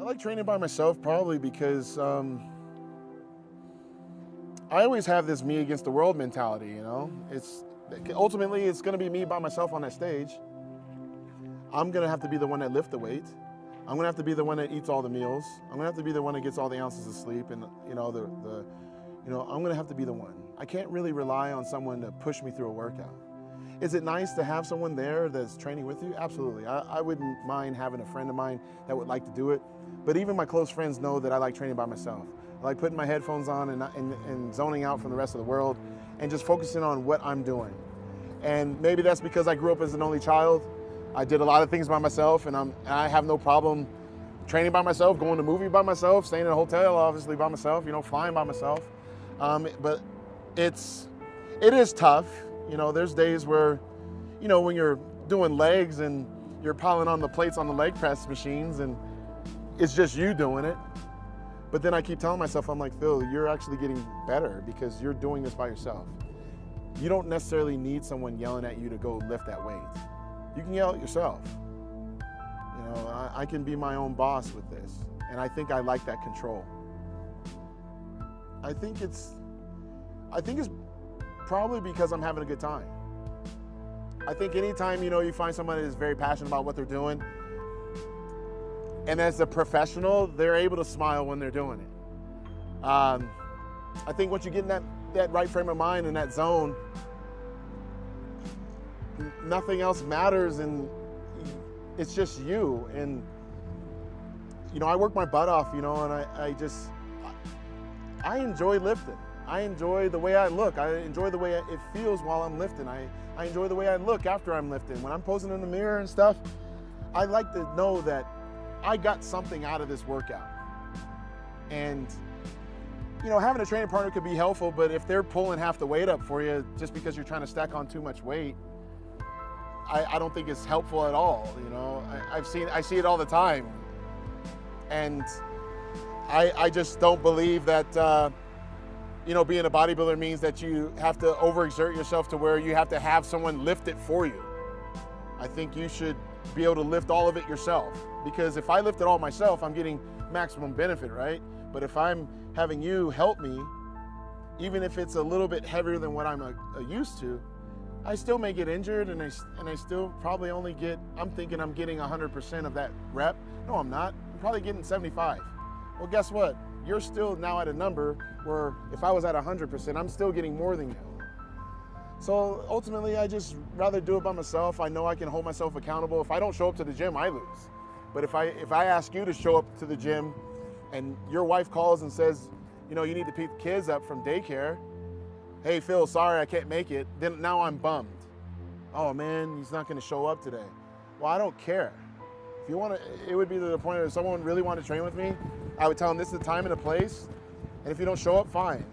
like training by myself probably because I always have this me against the world mentality, you know? Ultimately, it's gonna be me by myself on that stage. I'm gonna have to be the one that lifts the weight. I'm gonna have to be the one that eats all the meals. I'm gonna have to be the one that gets all the ounces of sleep, and I'm gonna have to be the one. I can't really rely on someone to push me through a workout. Is it nice to have someone there that's training with you? Absolutely. I wouldn't mind having a friend of mine that would like to do it, but even my close friends know that I like training by myself. I like putting my headphones on and zoning out from the rest of the world and just focusing on what I'm doing. And maybe that's because I grew up as an only child. I did a lot of things by myself, and I have no problem training by myself, going to a movie by myself, staying in a hotel obviously by myself, flying by myself. But it is tough. There's days where, when you're doing legs and you're piling on the plates on the leg press machines and it's just you doing it. But then I keep telling myself, I'm like, Phil, you're actually getting better because you're doing this by yourself. You don't necessarily need someone yelling at you to go lift that weight. You can yell at yourself. I can be my own boss with this. And I think I like that control. I think it's probably because I'm having a good time. I think anytime, you find somebody that's very passionate about what they're doing, and as a professional, they're able to smile when they're doing it. I think once you get in that right frame of mind and that zone, nothing else matters, and it's just you. And I work my butt off, and I enjoy lifting. I enjoy the way I look. I enjoy the way it feels while I'm lifting. I enjoy the way I look after I'm lifting. When I'm posing in the mirror and stuff, I like to know that I got something out of this workout. And having a training partner could be helpful, but if they're pulling half the weight up for you just because you're trying to stack on too much weight, I don't think it's helpful at all. I see it all the time. And I just don't believe that being a bodybuilder means that you have to overexert yourself to where you have to have someone lift it for you. I think you should be able to lift all of it yourself, because if I lift it all myself, I'm getting maximum benefit, right? But if I'm having you help me, even if it's a little bit heavier than what I'm used to, I still may get injured, and I still probably only get, I'm thinking I'm getting 100% of that rep. No, I'm not. I'm probably getting 75. Well, guess what? You're still now at a number where if I was at 100%, I'm still getting more than you. So ultimately, I just rather do it by myself. I know I can hold myself accountable. If I don't show up to the gym, I lose. But if I ask you to show up to the gym and your wife calls and says, you need to pick the kids up from daycare, hey, Phil, sorry, I can't make it, then now I'm bummed. Oh man, he's not gonna show up today. Well, I don't care. If you want to, it would be to the point where if someone really wanted to train with me, I would tell them this is the time and the place, and if you don't show up, fine.